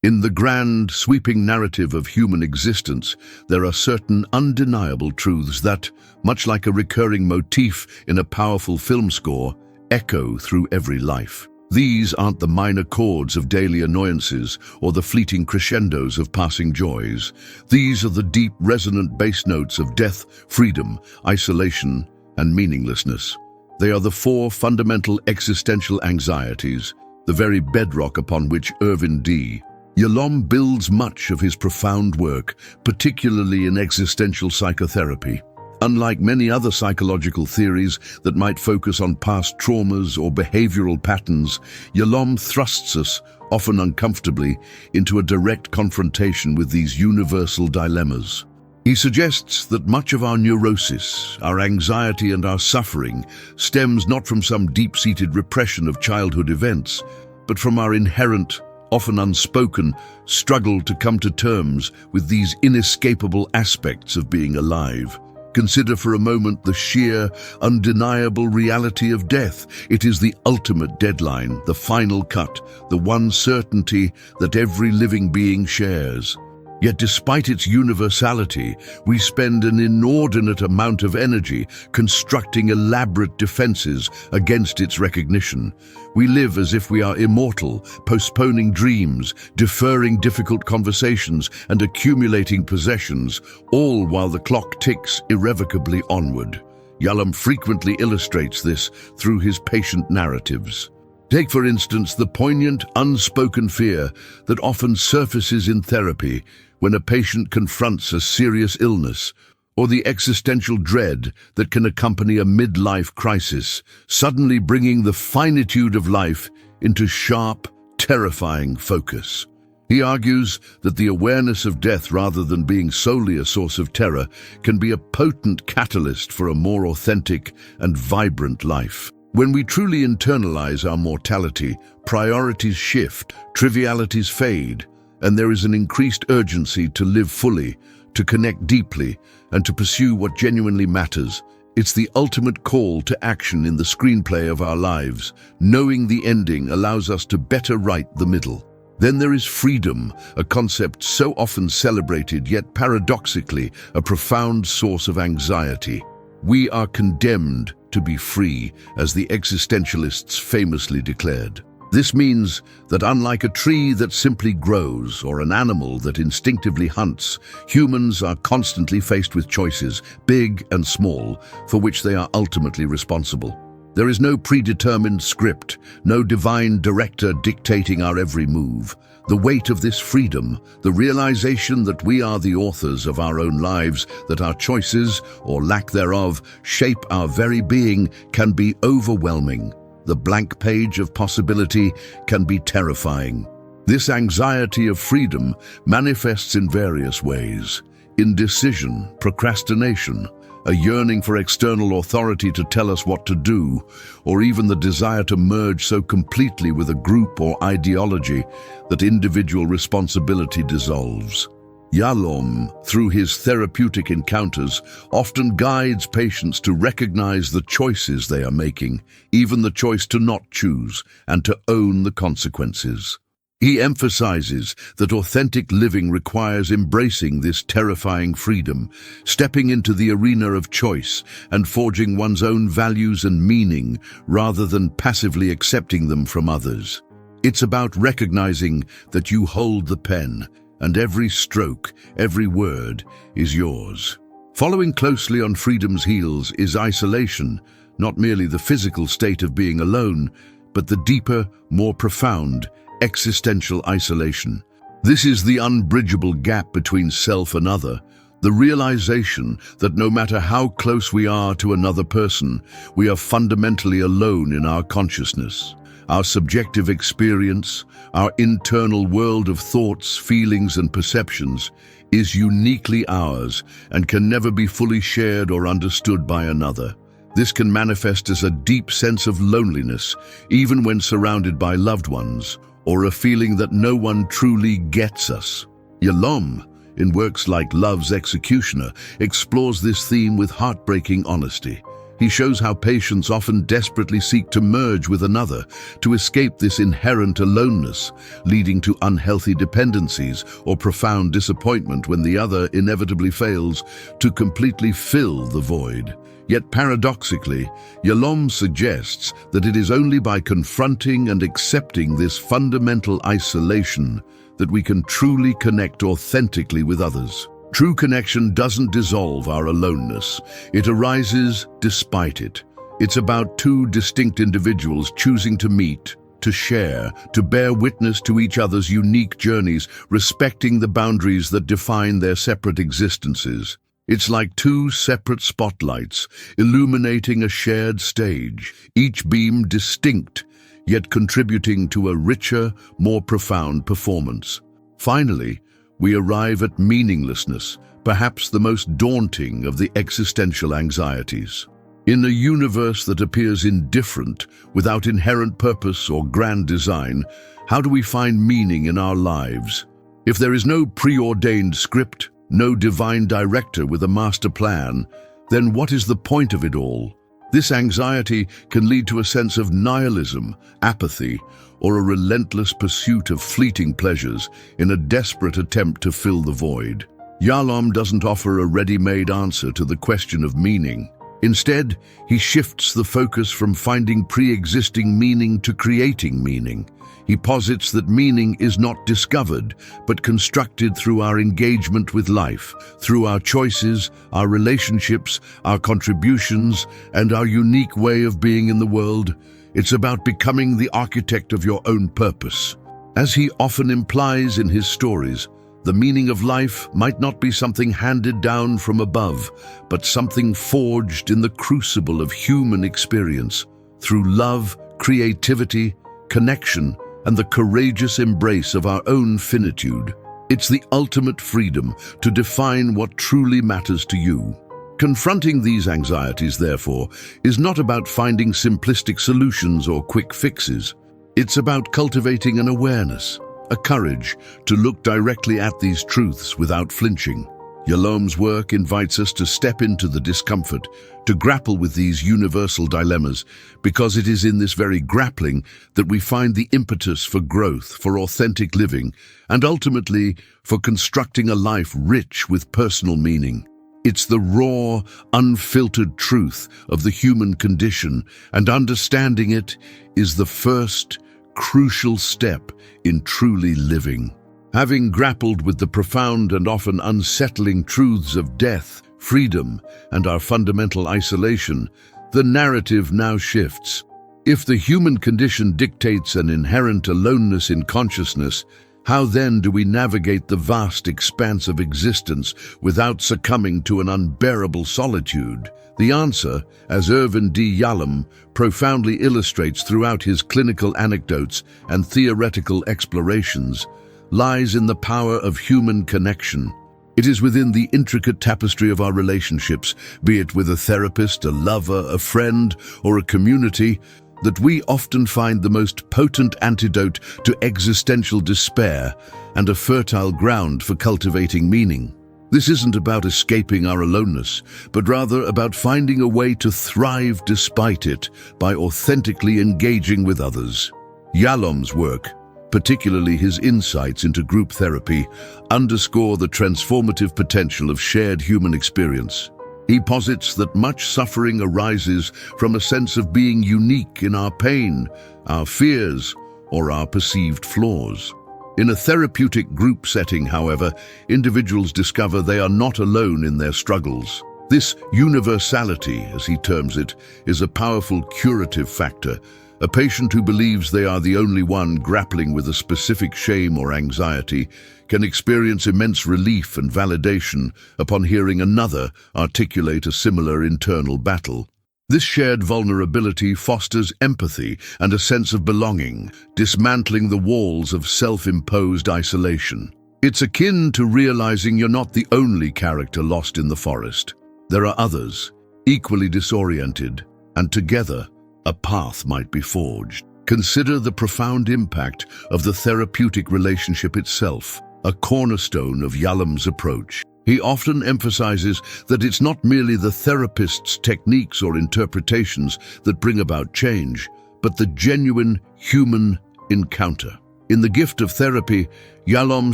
In the grand, sweeping narrative of human existence, there are certain undeniable truths that, much like a recurring motif in a powerful film score, echo through every life. These aren't the minor chords of daily annoyances or the fleeting crescendos of passing joys. These are the deep, resonant bass notes of death, freedom, isolation, and meaninglessness. They are the four fundamental existential anxieties, the very bedrock upon which Irvin D. Yalom builds much of his profound work, particularly in existential psychotherapy. Unlike many other psychological theories that might focus on past traumas or behavioral patterns, Yalom thrusts us, often uncomfortably, into a direct confrontation with these universal dilemmas. He suggests that much of our neurosis, our anxiety and our suffering stems not from some deep-seated repression of childhood events, but from our inherent, often unspoken, struggle to come to terms with these inescapable aspects of being alive. Consider for a moment the sheer, undeniable reality of death. It is the ultimate deadline, the final cut, the one certainty that every living being shares. Yet despite its universality, we spend an inordinate amount of energy constructing elaborate defenses against its recognition. We live as if we are immortal, postponing dreams, deferring difficult conversations, and accumulating possessions, all while the clock ticks irrevocably onward. Yalom frequently illustrates this through his patient narratives. Take, for instance, the poignant, unspoken fear that often surfaces in therapy when a patient confronts a serious illness, or the existential dread that can accompany a midlife crisis, suddenly bringing the finitude of life into sharp, terrifying focus. He argues that the awareness of death, rather than being solely a source of terror, can be a potent catalyst for a more authentic and vibrant life. When we truly internalize our mortality, priorities shift, trivialities fade, and there is an increased urgency to live fully, to connect deeply, and to pursue what genuinely matters. It's the ultimate call to action in the screenplay of our lives. Knowing the ending allows us to better write the middle. Then there is freedom, a concept so often celebrated, yet paradoxically a profound source of anxiety. We are condemned to be free, as the existentialists famously declared. This means that unlike a tree that simply grows or an animal that instinctively hunts, humans are constantly faced with choices, big and small, for which they are ultimately responsible. There is no predetermined script, no divine director dictating our every move. The weight of this freedom, the realization that we are the authors of our own lives, that our choices, or lack thereof, shape our very being, can be overwhelming. The blank page of possibility can be terrifying. This anxiety of freedom manifests in various ways: indecision, procrastination, a yearning for external authority to tell us what to do, or even the desire to merge so completely with a group or ideology that individual responsibility dissolves. Yalom, through his therapeutic encounters, often guides patients to recognize the choices they are making, even the choice to not choose, and to own the consequences. He emphasizes that authentic living requires embracing this terrifying freedom, stepping into the arena of choice and forging one's own values and meaning rather than passively accepting them from others. It's about recognizing that you hold the pen, and every stroke, every word is yours. Following closely on freedom's heels is isolation, not merely the physical state of being alone, but the deeper, more profound, existential isolation. This is the unbridgeable gap between self and other, the realization that no matter how close we are to another person, we are fundamentally alone in our consciousness. Our subjective experience, our internal world of thoughts, feelings, and perceptions is uniquely ours and can never be fully shared or understood by another. This can manifest as a deep sense of loneliness, even when surrounded by loved ones, or a feeling that no one truly gets us. Yalom, in works like Love's Executioner, explores this theme with heartbreaking honesty. He shows how patients often desperately seek to merge with another to escape this inherent aloneness, leading to unhealthy dependencies or profound disappointment when the other inevitably fails to completely fill the void. Yet paradoxically, Yalom suggests that it is only by confronting and accepting this fundamental isolation that we can truly connect authentically with others. True connection doesn't dissolve our aloneness. It arises despite it. It's about two distinct individuals choosing to meet, to share, to bear witness to each other's unique journeys, respecting the boundaries that define their separate existences. It's like two separate spotlights, illuminating a shared stage, each beam distinct, yet contributing to a richer, more profound performance. Finally, we arrive at meaninglessness, perhaps the most daunting of the existential anxieties. In a universe that appears indifferent, without inherent purpose or grand design, how do we find meaning in our lives? If there is no preordained script, no divine director with a master plan, then what is the point of it all? This anxiety can lead to a sense of nihilism, apathy, or a relentless pursuit of fleeting pleasures in a desperate attempt to fill the void. Yalom doesn't offer a ready-made answer to the question of meaning. Instead, he shifts the focus from finding pre-existing meaning to creating meaning. He posits that meaning is not discovered, but constructed through our engagement with life, through our choices, our relationships, our contributions, and our unique way of being in the world. It's about becoming the architect of your own purpose. As he often implies in his stories, the meaning of life might not be something handed down from above, but something forged in the crucible of human experience, through love, creativity, connection, and the courageous embrace of our own finitude. It's the ultimate freedom to define what truly matters to you. Confronting these anxieties, therefore, is not about finding simplistic solutions or quick fixes. It's about cultivating an awareness, a courage to look directly at these truths without flinching. Yalom's work invites us to step into the discomfort, to grapple with these universal dilemmas, because it is in this very grappling that we find the impetus for growth, for authentic living, and ultimately for constructing a life rich with personal meaning. It's the raw, unfiltered truth of the human condition, and understanding it is the first, crucial step in truly living. Having grappled with the profound and often unsettling truths of death, freedom, and our fundamental isolation, the narrative now shifts. If the human condition dictates an inherent aloneness in consciousness, how then do we navigate the vast expanse of existence without succumbing to an unbearable solitude? The answer, as Irvin D. Yalom profoundly illustrates throughout his clinical anecdotes and theoretical explorations, lies in the power of human connection. It is within the intricate tapestry of our relationships, be it with a therapist, a lover, a friend, or a community, that we often find the most potent antidote to existential despair and a fertile ground for cultivating meaning. This isn't about escaping our aloneness, but rather about finding a way to thrive despite it by authentically engaging with others. Yalom's work, particularly his insights into group therapy, underscore the transformative potential of shared human experience. He posits that much suffering arises from a sense of being unique in our pain, our fears, or our perceived flaws. In a therapeutic group setting, however, individuals discover they are not alone in their struggles. This universality, as he terms it, is a powerful curative factor. A patient who believes they are the only one grappling with a specific shame or anxiety can experience immense relief and validation upon hearing another articulate a similar internal battle. This shared vulnerability fosters empathy and a sense of belonging, dismantling the walls of self-imposed isolation. It's akin to realizing you're not the only character lost in the forest. There are others, equally disoriented, and together, a path might be forged. Consider the profound impact of the therapeutic relationship itself, a cornerstone of Yalom's approach. He often emphasizes that it's not merely the therapist's techniques or interpretations that bring about change, but the genuine human encounter. In The Gift of Therapy, Yalom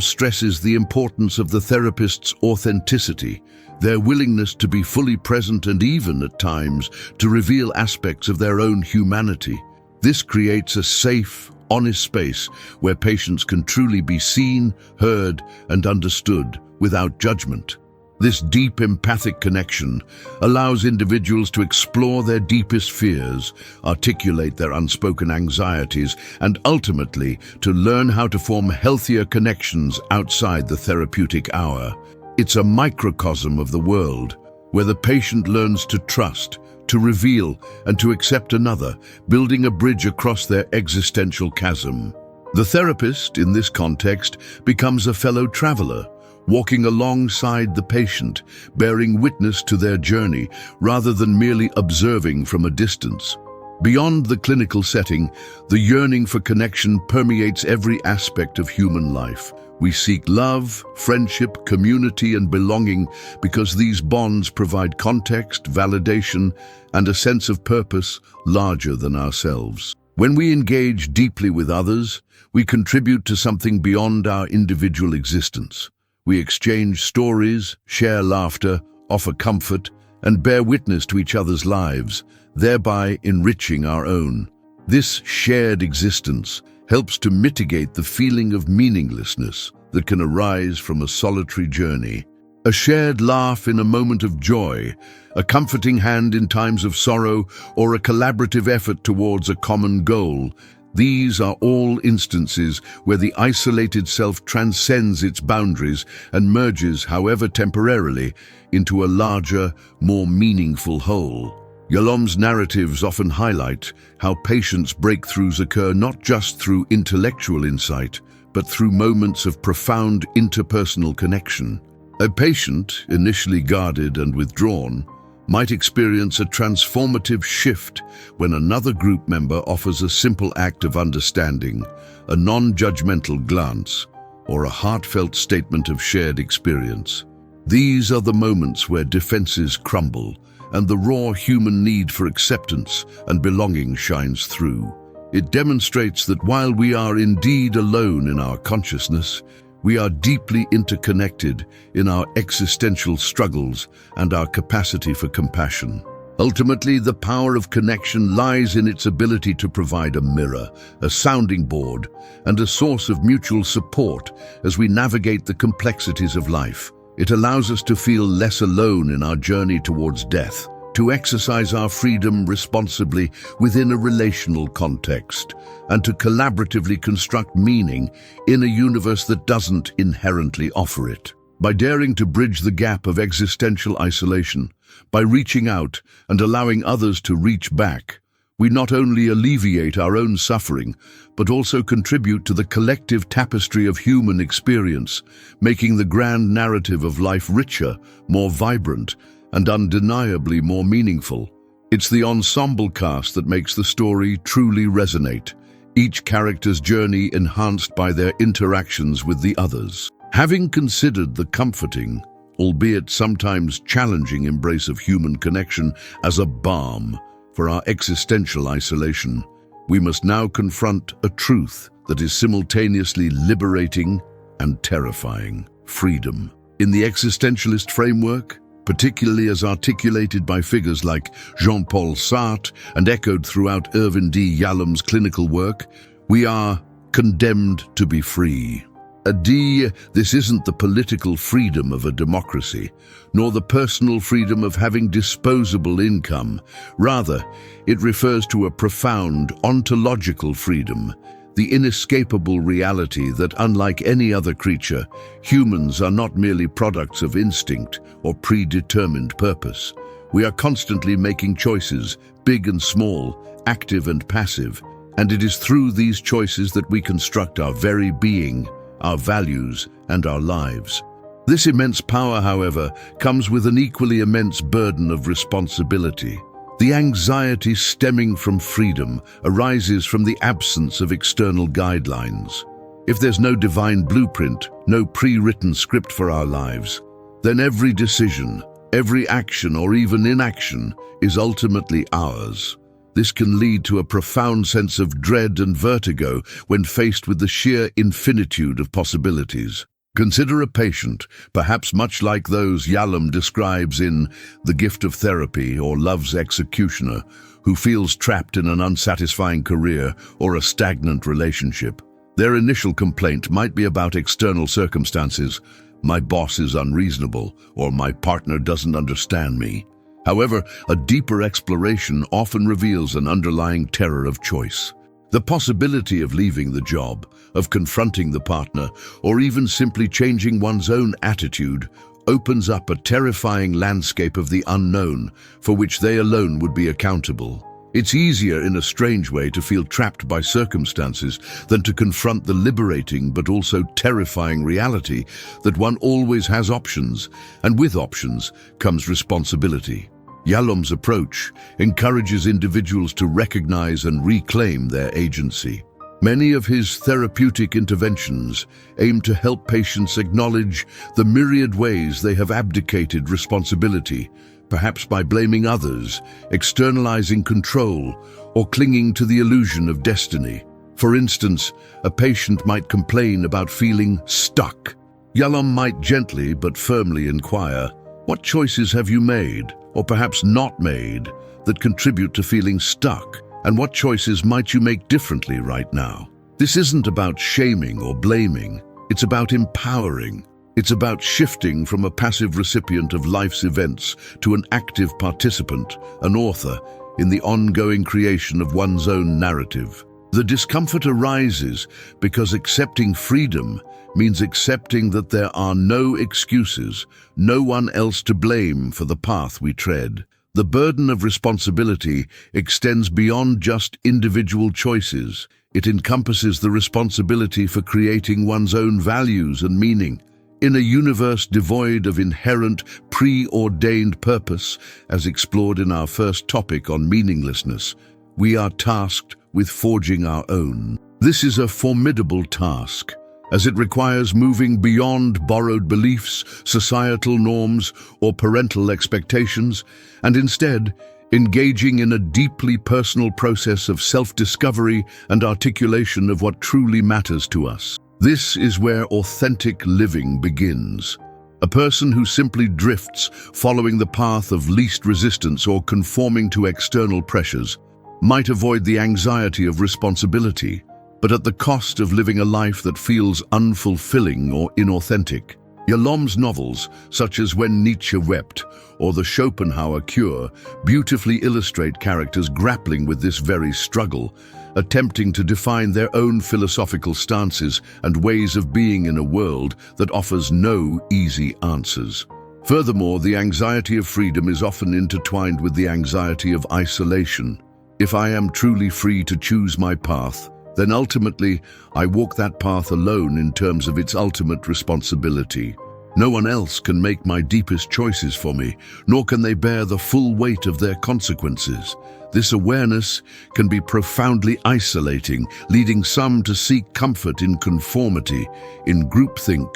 stresses the importance of the therapist's authenticity, their willingness to be fully present and even, at times, to reveal aspects of their own humanity. This creates a safe, honest space where patients can truly be seen, heard, and understood without judgment. This deep empathic connection allows individuals to explore their deepest fears, articulate their unspoken anxieties, and ultimately to learn how to form healthier connections outside the therapeutic hour. It's a microcosm of the world, where the patient learns to trust, to reveal, and to accept another, building a bridge across their existential chasm. The therapist, in this context, becomes a fellow traveler, walking alongside the patient, bearing witness to their journey, rather than merely observing from a distance. Beyond the clinical setting, the yearning for connection permeates every aspect of human life. We seek love, friendship, community, and belonging because these bonds provide context, validation, and a sense of purpose larger than ourselves. When we engage deeply with others, we contribute to something beyond our individual existence. We exchange stories, share laughter, offer comfort, and bear witness to each other's lives, thereby enriching our own. This shared existence helps to mitigate the feeling of meaninglessness that can arise from a solitary journey. A shared laugh in a moment of joy, a comforting hand in times of sorrow, or a collaborative effort towards a common goal. These are all instances where the isolated self transcends its boundaries and merges, however temporarily, into a larger, more meaningful whole. Yalom's narratives often highlight how patients' breakthroughs occur not just through intellectual insight, but through moments of profound interpersonal connection. A patient, initially guarded and withdrawn, might experience a transformative shift when another group member offers a simple act of understanding, a non-judgmental glance, or a heartfelt statement of shared experience. These are the moments where defenses crumble and the raw human need for acceptance and belonging shines through. It demonstrates that while we are indeed alone in our consciousness, we are deeply interconnected in our existential struggles and our capacity for compassion. Ultimately, the power of connection lies in its ability to provide a mirror, a sounding board, and a source of mutual support as we navigate the complexities of life. It allows us to feel less alone in our journey towards death, to exercise our freedom responsibly within a relational context, and to collaboratively construct meaning in a universe that doesn't inherently offer it. By daring to bridge the gap of existential isolation, by reaching out and allowing others to reach back, we not only alleviate our own suffering, but also contribute to the collective tapestry of human experience, making the grand narrative of life richer, more vibrant, and undeniably more meaningful. It's the ensemble cast that makes the story truly resonate, each character's journey enhanced by their interactions with the others. Having considered the comforting, albeit sometimes challenging embrace of human connection as a balm for our existential isolation, we must now confront a truth that is simultaneously liberating and terrifying: freedom. In the existentialist framework, particularly as articulated by figures like Jean-Paul Sartre and echoed throughout Irvin D. Yalom's clinical work, we are condemned to be free. This isn't the political freedom of a democracy, nor the personal freedom of having disposable income. Rather, it refers to a profound ontological freedom, the inescapable reality that, unlike any other creature, humans are not merely products of instinct or predetermined purpose. We are constantly making choices, big and small, active and passive, and it is through these choices that we construct our very being, our values, and our lives. This immense power, however, comes with an equally immense burden of responsibility. The anxiety stemming from freedom arises from the absence of external guidelines. If there's no divine blueprint, no pre-written script for our lives, then every decision, every action or even inaction is ultimately ours. This can lead to a profound sense of dread and vertigo when faced with the sheer infinitude of possibilities. Consider a patient, perhaps much like those Yalom describes in The Gift of Therapy or Love's Executioner, who feels trapped in an unsatisfying career or a stagnant relationship. Their initial complaint might be about external circumstances. My boss is unreasonable, or my partner doesn't understand me. However, a deeper exploration often reveals an underlying terror of choice. The possibility of leaving the job, of confronting the partner, or even simply changing one's own attitude opens up a terrifying landscape of the unknown for which they alone would be accountable. It's easier in a strange way to feel trapped by circumstances than to confront the liberating but also terrifying reality that one always has options, and with options comes responsibility. Yalom's approach encourages individuals to recognize and reclaim their agency. Many of his therapeutic interventions aim to help patients acknowledge the myriad ways they have abdicated responsibility, perhaps by blaming others, externalizing control, or clinging to the illusion of destiny. For instance, a patient might complain about feeling stuck. Yalom might gently but firmly inquire, "What choices have you made, or perhaps not made, that contribute to feeling stuck? And what choices might you make differently right now?" This isn't about shaming or blaming. It's about empowering. It's about shifting from a passive recipient of life's events to an active participant, an author, in the ongoing creation of one's own narrative. The discomfort arises because accepting freedom means accepting that there are no excuses, no one else to blame for the path we tread. The burden of responsibility extends beyond just individual choices. It encompasses the responsibility for creating one's own values and meaning. In a universe devoid of inherent, preordained purpose, as explored in our first topic on meaninglessness, we are tasked with forging our own. This is a formidable task, as it requires moving beyond borrowed beliefs, societal norms, or parental expectations, and instead engaging in a deeply personal process of self-discovery and articulation of what truly matters to us. This is where authentic living begins. A person who simply drifts, following the path of least resistance or conforming to external pressures, might avoid the anxiety of responsibility, but at the cost of living a life that feels unfulfilling or inauthentic. Yalom's novels, such as When Nietzsche Wept or The Schopenhauer Cure, beautifully illustrate characters grappling with this very struggle, attempting to define their own philosophical stances and ways of being in a world that offers no easy answers. Furthermore, the anxiety of freedom is often intertwined with the anxiety of isolation. If I am truly free to choose my path, then ultimately I walk that path alone in terms of its ultimate responsibility. No one else can make my deepest choices for me, nor can they bear the full weight of their consequences. This awareness can be profoundly isolating, leading some to seek comfort in conformity, in groupthink,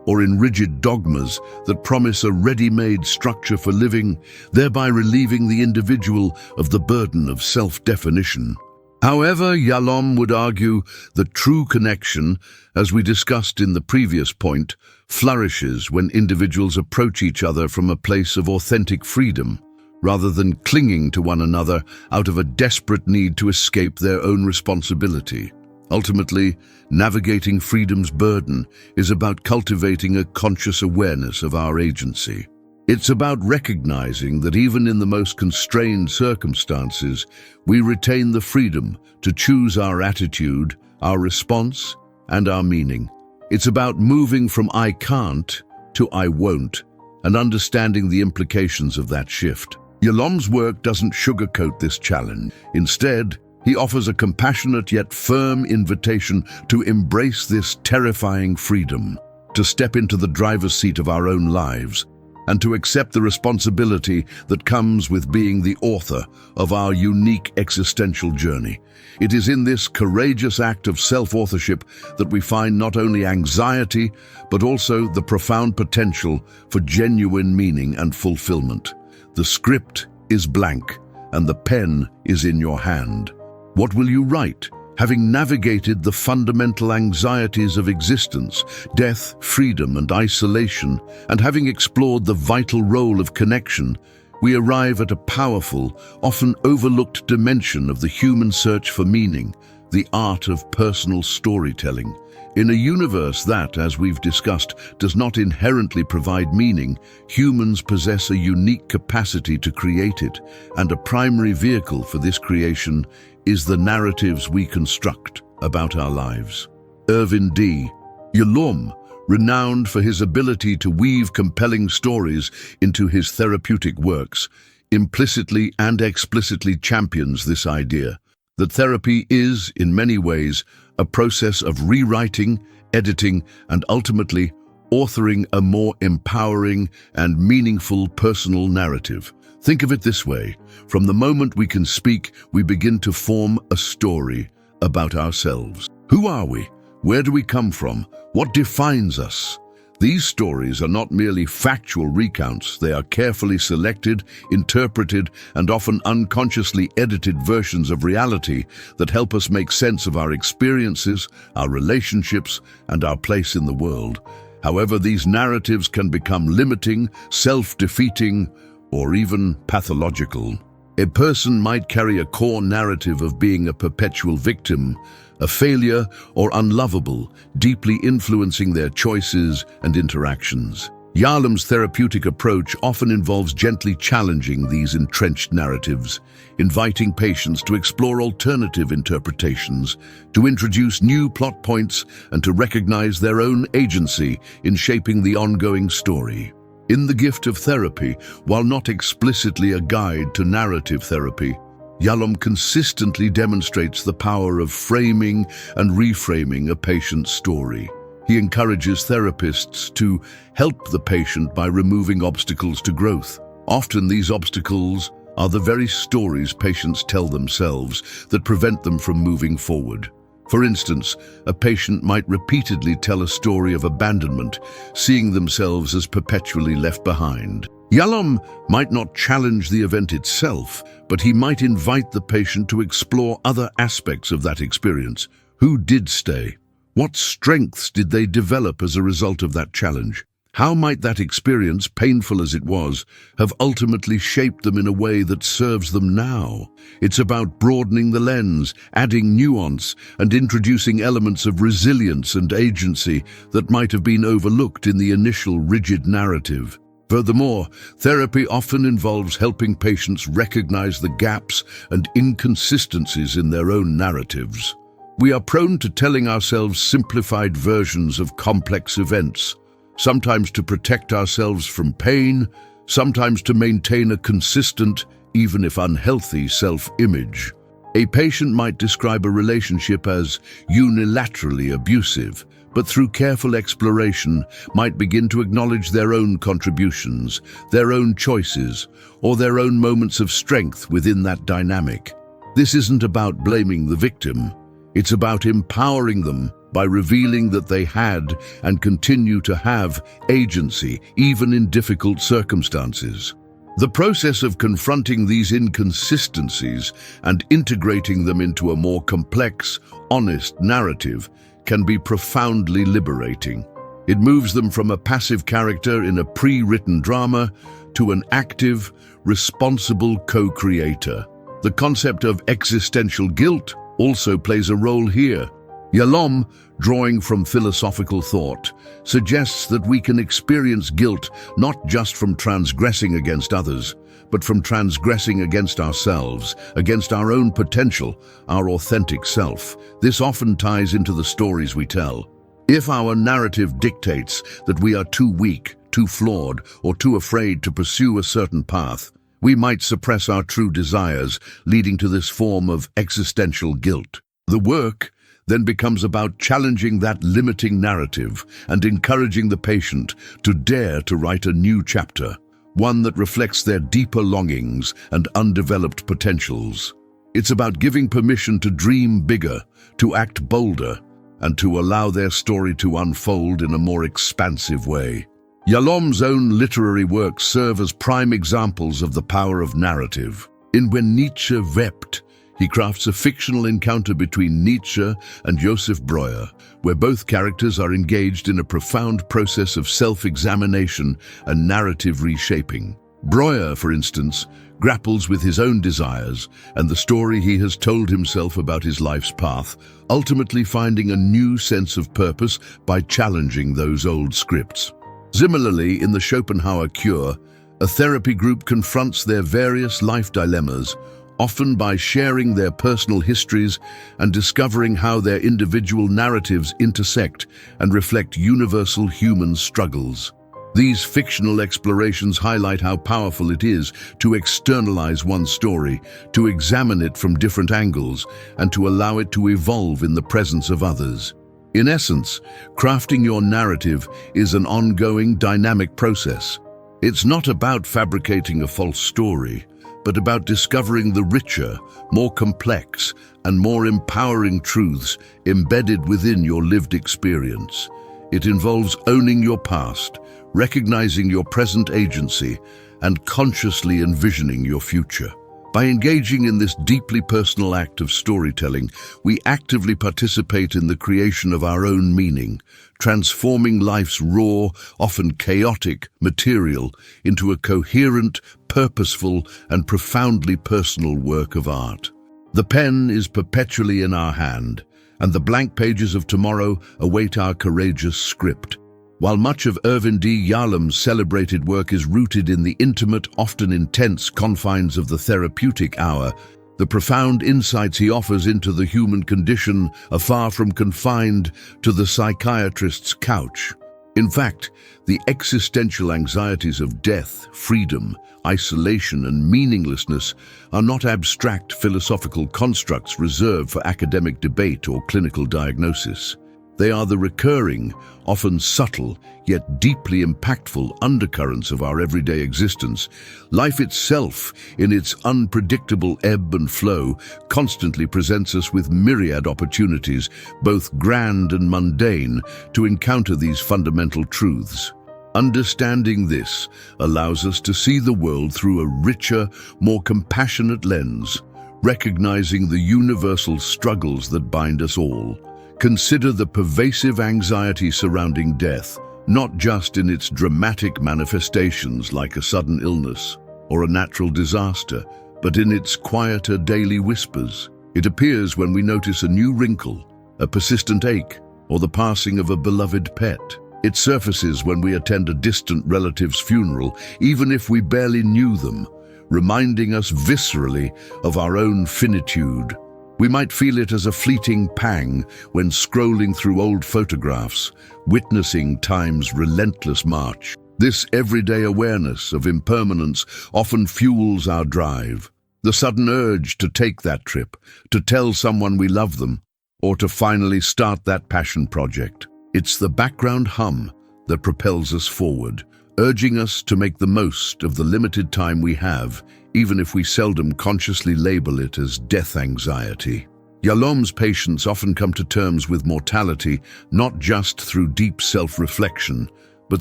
or in rigid dogmas that promise a ready-made structure for living, thereby relieving the individual of the burden of self-definition. However, Yalom would argue that true connection, as we discussed in the previous point, flourishes when individuals approach each other from a place of authentic freedom, rather than clinging to one another out of a desperate need to escape their own responsibility. Ultimately, navigating freedom's burden is about cultivating a conscious awareness of our agency. It's about recognizing that even in the most constrained circumstances, we retain the freedom to choose our attitude, our response, and our meaning. It's about moving from I can't to I won't, and understanding the implications of that shift. Yalom's work doesn't sugarcoat this challenge. Instead, he offers a compassionate yet firm invitation to embrace this terrifying freedom, to step into the driver's seat of our own lives, and to accept the responsibility that comes with being the author of our unique existential journey. It is in this courageous act of self-authorship that we find not only anxiety, but also the profound potential for genuine meaning and fulfillment. The script is blank, and the pen is in your hand. What will you write? Having navigated the fundamental anxieties of existence, death, freedom, and isolation, and having explored the vital role of connection, we arrive at a powerful, often overlooked dimension of the human search for meaning, the art of personal storytelling. In a universe that, as we've discussed, does not inherently provide meaning, humans possess a unique capacity to create it, and a primary vehicle for this creation is the narratives we construct about our lives. Irvin D. Yalom, renowned for his ability to weave compelling stories into his therapeutic works, implicitly and explicitly champions this idea that therapy is, in many ways, a process of rewriting, editing, and ultimately authoring a more empowering and meaningful personal narrative. Think of it this way: from the moment we can speak, we begin to form a story about ourselves. Who are we? Where do we come from? What defines us? These stories are not merely factual recounts. They are carefully selected, interpreted, and often unconsciously edited versions of reality that help us make sense of our experiences, our relationships, and our place in the world. However, these narratives can become limiting, self-defeating, or even pathological. A person might carry a core narrative of being a perpetual victim, a failure, or unlovable, deeply influencing their choices and interactions. Yalom's therapeutic approach often involves gently challenging these entrenched narratives, inviting patients to explore alternative interpretations, to introduce new plot points, and to recognize their own agency in shaping the ongoing story. In The Gift of Therapy, while not explicitly a guide to narrative therapy, Yalom consistently demonstrates the power of framing and reframing a patient's story. He encourages therapists to help the patient by removing obstacles to growth. Often these obstacles are the very stories patients tell themselves that prevent them from moving forward. For instance, a patient might repeatedly tell a story of abandonment, seeing themselves as perpetually left behind. Yalom might not challenge the event itself, but he might invite the patient to explore other aspects of that experience. Who did stay? What strengths did they develop as a result of that challenge? How might that experience, painful as it was, have ultimately shaped them in a way that serves them now? It's about broadening the lens, adding nuance, and introducing elements of resilience and agency that might have been overlooked in the initial rigid narrative. Furthermore, therapy often involves helping patients recognize the gaps and inconsistencies in their own narratives. We are prone to telling ourselves simplified versions of complex events, sometimes to protect ourselves from pain, sometimes to maintain a consistent, even if unhealthy, self-image. A patient might describe a relationship as unilaterally abusive, but through careful exploration might begin to acknowledge their own contributions, their own choices, or their own moments of strength within that dynamic. This isn't about blaming the victim. It's about empowering them by revealing that they had and continue to have agency, even in difficult circumstances. The process of confronting these inconsistencies and integrating them into a more complex, honest narrative can be profoundly liberating. It moves them from a passive character in a pre-written drama to an active, responsible co-creator. The concept of existential guilt also plays a role here. Yalom, drawing from philosophical thought, suggests that we can experience guilt not just from transgressing against others, but from transgressing against ourselves, against our own potential, our authentic self. This often ties into the stories we tell. If our narrative dictates that we are too weak, too flawed, or too afraid to pursue a certain path, we might suppress our true desires, leading to this form of existential guilt. The work, then becomes about challenging that limiting narrative and encouraging the patient to dare to write a new chapter, one that reflects their deeper longings and undeveloped potentials. It's about giving permission to dream bigger, to act bolder, and to allow their story to unfold in a more expansive way. Yalom's own literary works serve as prime examples of the power of narrative. In When Nietzsche Wept, he crafts a fictional encounter between Nietzsche and Joseph Breuer, where both characters are engaged in a profound process of self-examination and narrative reshaping. Breuer, for instance, grapples with his own desires and the story he has told himself about his life's path, ultimately finding a new sense of purpose by challenging those old scripts. Similarly, in The Schopenhauer Cure, a therapy group confronts their various life dilemmas, often by sharing their personal histories and discovering how their individual narratives intersect and reflect universal human struggles. These fictional explorations highlight how powerful it is to externalize one's story, to examine it from different angles, and to allow it to evolve in the presence of others. In essence, crafting your narrative is an ongoing, dynamic process. It's not about fabricating a false story, but about discovering the richer, more complex, and more empowering truths embedded within your lived experience. It involves owning your past, recognizing your present agency, and consciously envisioning your future. By engaging in this deeply personal act of storytelling, we actively participate in the creation of our own meaning, transforming life's raw, often chaotic, material into a coherent, purposeful, and profoundly personal work of art. The pen is perpetually in our hand, and the blank pages of tomorrow await our courageous script. While much of Irvin D. Yalom's celebrated work is rooted in the intimate, often intense confines of the therapeutic hour, the profound insights he offers into the human condition are far from confined to the psychiatrist's couch. In fact, the existential anxieties of death, freedom, isolation, and meaninglessness are not abstract philosophical constructs reserved for academic debate or clinical diagnosis. They are the recurring, often subtle, yet deeply impactful undercurrents of our everyday existence. Life itself, in its unpredictable ebb and flow, constantly presents us with myriad opportunities, both grand and mundane, to encounter these fundamental truths. Understanding this allows us to see the world through a richer, more compassionate lens, recognizing the universal struggles that bind us all. Consider the pervasive anxiety surrounding death, not just in its dramatic manifestations like a sudden illness or a natural disaster, but in its quieter daily whispers. It appears when we notice a new wrinkle, a persistent ache, or the passing of a beloved pet. It surfaces when we attend a distant relative's funeral, even if we barely knew them, reminding us viscerally of our own finitude. We might feel it as a fleeting pang when scrolling through old photographs, witnessing time's relentless march. This everyday awareness of impermanence often fuels our drive. The sudden urge to take that trip, to tell someone we love them, or to finally start that passion project. It's the background hum that propels us forward, urging us to make the most of the limited time we have, even if we seldom consciously label it as death anxiety. Yalom's patients often come to terms with mortality not just through deep self-reflection, but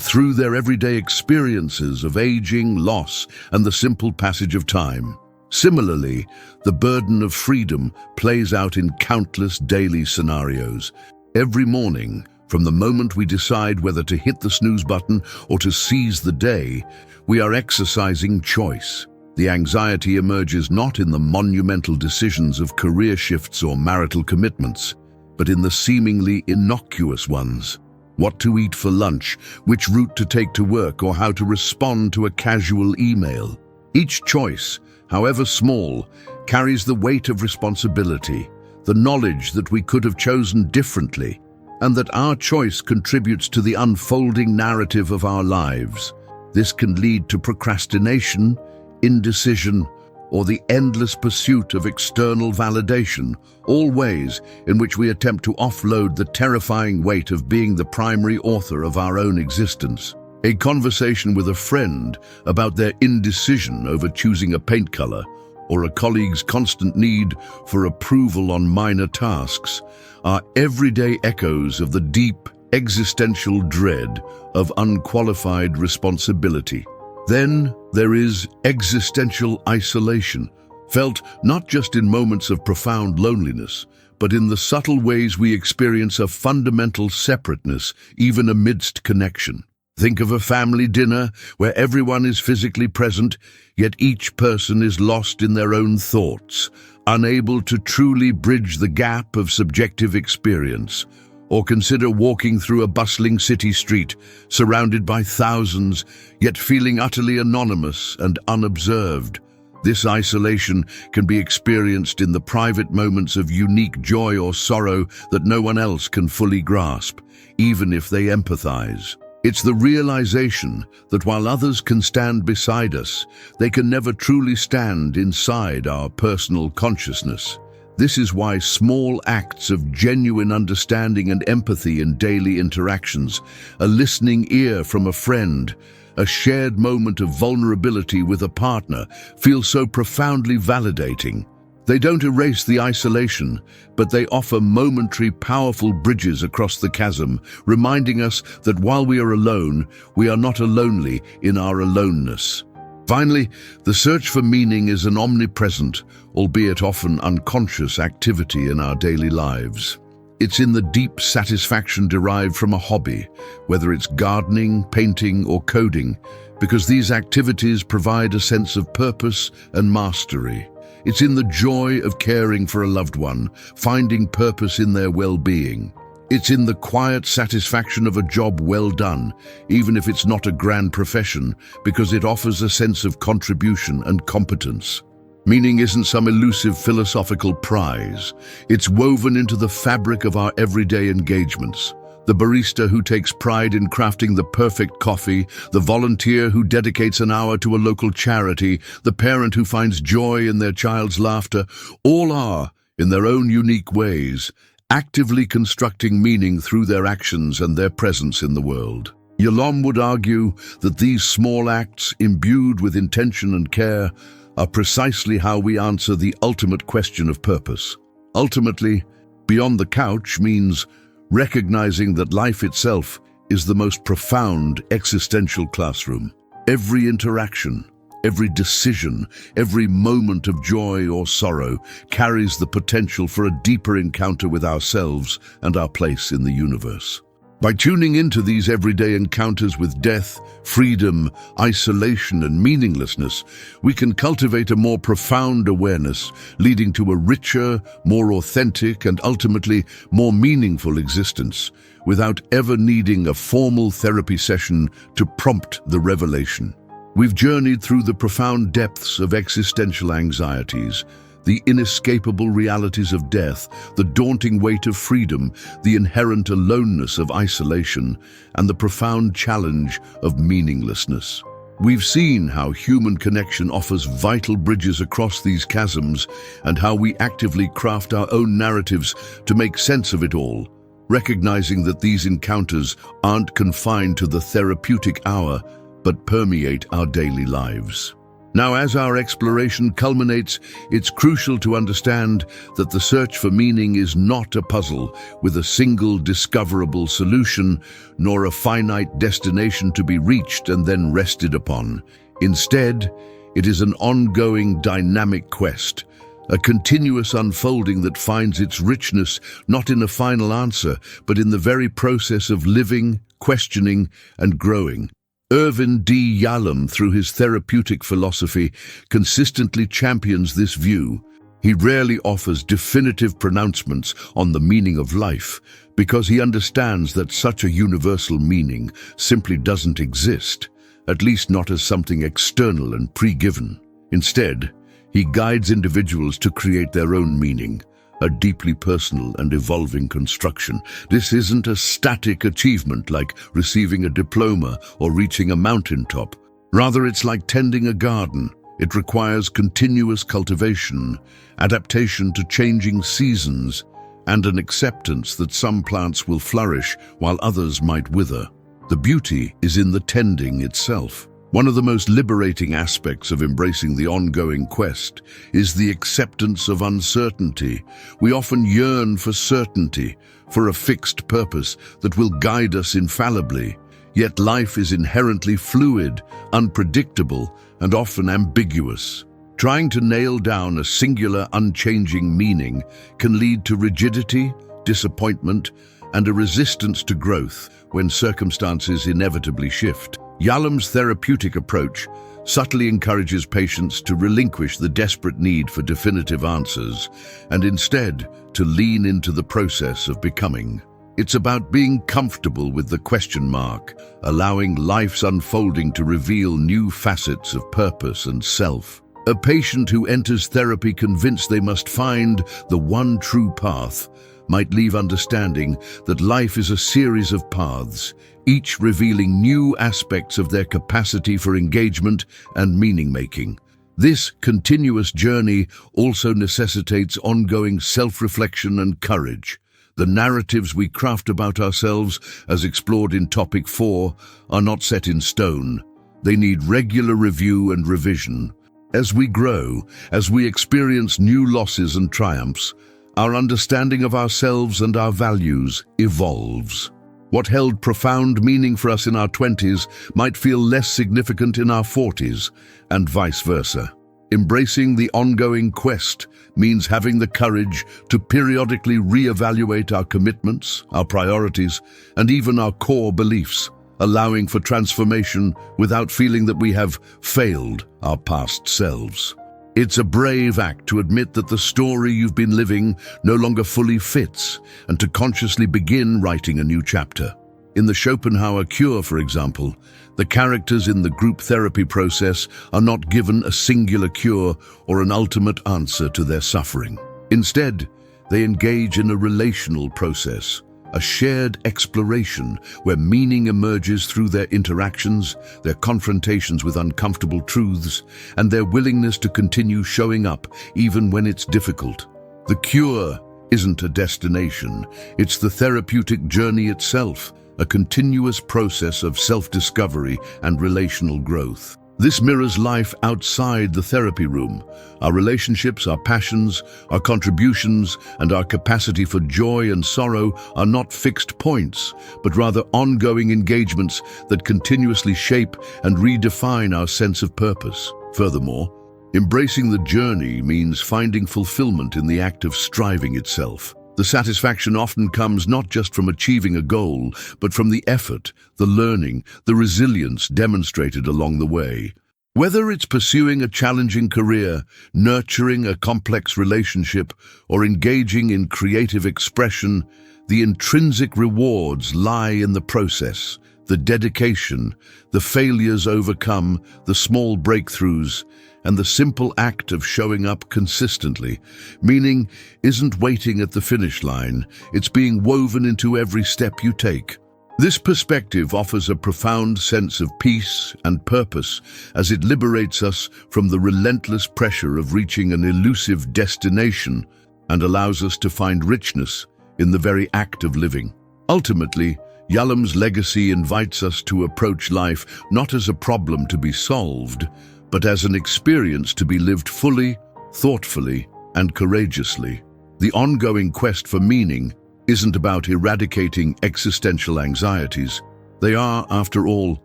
through their everyday experiences of aging, loss, and the simple passage of time. Similarly, the burden of freedom plays out in countless daily scenarios. Every morning, from the moment we decide whether to hit the snooze button or to seize the day, we are exercising choice. The anxiety emerges not in the monumental decisions of career shifts or marital commitments, but in the seemingly innocuous ones. What to eat for lunch, which route to take to work, or how to respond to a casual email. Each choice, however small, carries the weight of responsibility, the knowledge that we could have chosen differently, and that our choice contributes to the unfolding narrative of our lives. This can lead to procrastination, indecision, or the endless pursuit of external validation, all ways in which we attempt to offload the terrifying weight of being the primary author of our own existence. A conversation with a friend about their indecision over choosing a paint color, or a colleague's constant need for approval on minor tasks, are everyday echoes of the deep, existential dread of unqualified responsibility. Then there is existential isolation, felt not just in moments of profound loneliness, but in the subtle ways we experience a fundamental separateness even amidst connection. Think of a family dinner where everyone is physically present, yet each person is lost in their own thoughts, unable to truly bridge the gap of subjective experience. Or consider walking through a bustling city street, surrounded by thousands, yet feeling utterly anonymous and unobserved. This isolation can be experienced in the private moments of unique joy or sorrow that no one else can fully grasp, even if they empathize. It's the realization that while others can stand beside us, they can never truly stand inside our personal consciousness. This is why small acts of genuine understanding and empathy in daily interactions, a listening ear from a friend, a shared moment of vulnerability with a partner, feel so profoundly validating. They don't erase the isolation, but they offer momentary, powerful bridges across the chasm, reminding us that while we are alone, we are not lonely in our aloneness. Finally, the search for meaning is an omnipresent, albeit often unconscious activity in our daily lives. It's in the deep satisfaction derived from a hobby, whether it's gardening, painting, or coding, because these activities provide a sense of purpose and mastery. It's in the joy of caring for a loved one, finding purpose in their well-being. It's in the quiet satisfaction of a job well done, even if it's not a grand profession, because it offers a sense of contribution and competence. Meaning isn't some elusive philosophical prize. It's woven into the fabric of our everyday engagements. The barista who takes pride in crafting the perfect coffee, the volunteer who dedicates an hour to a local charity, the parent who finds joy in their child's laughter, all are, in their own unique ways, actively constructing meaning through their actions and their presence in the world. Yalom would argue that these small acts, imbued with intention and care, are precisely how we answer the ultimate question of purpose. Ultimately, beyond the couch means recognizing that life itself is the most profound existential classroom. Every interaction, every decision, every moment of joy or sorrow carries the potential for a deeper encounter with ourselves and our place in the universe. By tuning into these everyday encounters with death, freedom, isolation, and meaninglessness, we can cultivate a more profound awareness, leading to a richer, more authentic, and ultimately more meaningful existence, without ever needing a formal therapy session to prompt the revelation. We've journeyed through the profound depths of existential anxieties, the inescapable realities of death, the daunting weight of freedom, the inherent aloneness of isolation, and the profound challenge of meaninglessness. We've seen how human connection offers vital bridges across these chasms and how we actively craft our own narratives to make sense of it all, recognizing that these encounters aren't confined to the therapeutic hour, but permeate our daily lives. Now, as our exploration culminates, it's crucial to understand that the search for meaning is not a puzzle with a single discoverable solution, nor a finite destination to be reached and then rested upon. Instead, it is an ongoing, dynamic quest, a continuous unfolding that finds its richness not in a final answer, but in the very process of living, questioning, and growing. Irvin D. Yalom, through his therapeutic philosophy, consistently champions this view. He rarely offers definitive pronouncements on the meaning of life, because he understands that such a universal meaning simply doesn't exist, at least not as something external and pre-given. Instead, he guides individuals to create their own meaning, a deeply personal and evolving construction. This isn't a static achievement like receiving a diploma or reaching a mountaintop. Rather, it's like tending a garden. It requires continuous cultivation, adaptation to changing seasons, and an acceptance that some plants will flourish while others might wither. The beauty is in the tending itself. One of the most liberating aspects of embracing the ongoing quest is the acceptance of uncertainty. We often yearn for certainty, for a fixed purpose that will guide us infallibly. Yet life is inherently fluid, unpredictable, and often ambiguous. Trying to nail down a singular, unchanging meaning can lead to rigidity, disappointment, and a resistance to growth when circumstances inevitably shift. Yalom's therapeutic approach subtly encourages patients to relinquish the desperate need for definitive answers and instead to lean into the process of becoming. It's about being comfortable with the question mark, allowing life's unfolding to reveal new facets of purpose and self. A patient who enters therapy convinced they must find the one true path might leave understanding that life is a series of paths, each revealing new aspects of their capacity for engagement and meaning-making. This continuous journey also necessitates ongoing self-reflection and courage. The narratives we craft about ourselves, as explored in Topic 4, are not set in stone. They need regular review and revision. As we grow, as we experience new losses and triumphs, our understanding of ourselves and our values evolves. What held profound meaning for us in our 20s might feel less significant in our 40s, and vice versa. Embracing the ongoing quest means having the courage to periodically reevaluate our commitments, our priorities, and even our core beliefs, allowing for transformation without feeling that we have failed our past selves. It's a brave act to admit that the story you've been living no longer fully fits and to consciously begin writing a new chapter. In the Schopenhauer cure, for example, the characters in the group therapy process are not given a singular cure or an ultimate answer to their suffering. Instead, they engage in a relational process, a shared exploration where meaning emerges through their interactions, their confrontations with uncomfortable truths, and their willingness to continue showing up even when it's difficult. The cure isn't a destination, it's the therapeutic journey itself, a continuous process of self-discovery and relational growth. This mirrors life outside the therapy room. Our relationships, our passions, our contributions, and our capacity for joy and sorrow are not fixed points, but rather ongoing engagements that continuously shape and redefine our sense of purpose. Furthermore, embracing the journey means finding fulfillment in the act of striving itself. The satisfaction often comes not just from achieving a goal, but from the effort, the learning, the resilience demonstrated along the way. Whether it's pursuing a challenging career, nurturing a complex relationship, or engaging in creative expression, the intrinsic rewards lie in the process, the dedication, the failures overcome, the small breakthroughs, and the simple act of showing up consistently. Meaning isn't waiting at the finish line, it's being woven into every step you take. This perspective offers a profound sense of peace and purpose as it liberates us from the relentless pressure of reaching an elusive destination and allows us to find richness in the very act of living. Ultimately, Yalom's legacy invites us to approach life not as a problem to be solved, but as an experience to be lived fully, thoughtfully, and courageously. The ongoing quest for meaning isn't about eradicating existential anxieties. They are, after all,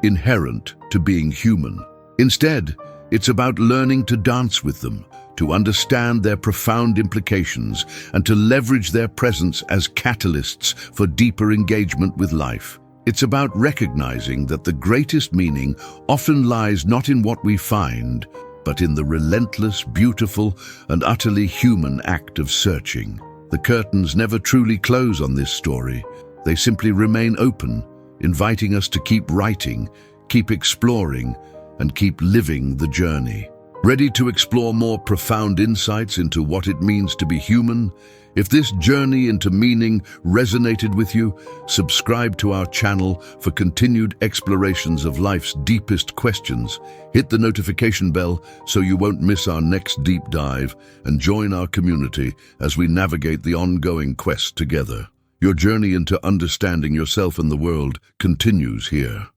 inherent to being human. Instead, it's about learning to dance with them, to understand their profound implications, and to leverage their presence as catalysts for deeper engagement with life. It's about recognizing that the greatest meaning often lies not in what we find, but in the relentless, beautiful, and utterly human act of searching. The curtains never truly close on this story. They simply remain open, inviting us to keep writing, keep exploring, and keep living the journey. Ready to explore more profound insights into what it means to be human? If this journey into meaning resonated with you, subscribe to our channel for continued explorations of life's deepest questions. Hit the notification bell so you won't miss our next deep dive, and join our community as we navigate the ongoing quest together. Your journey into understanding yourself and the world continues here.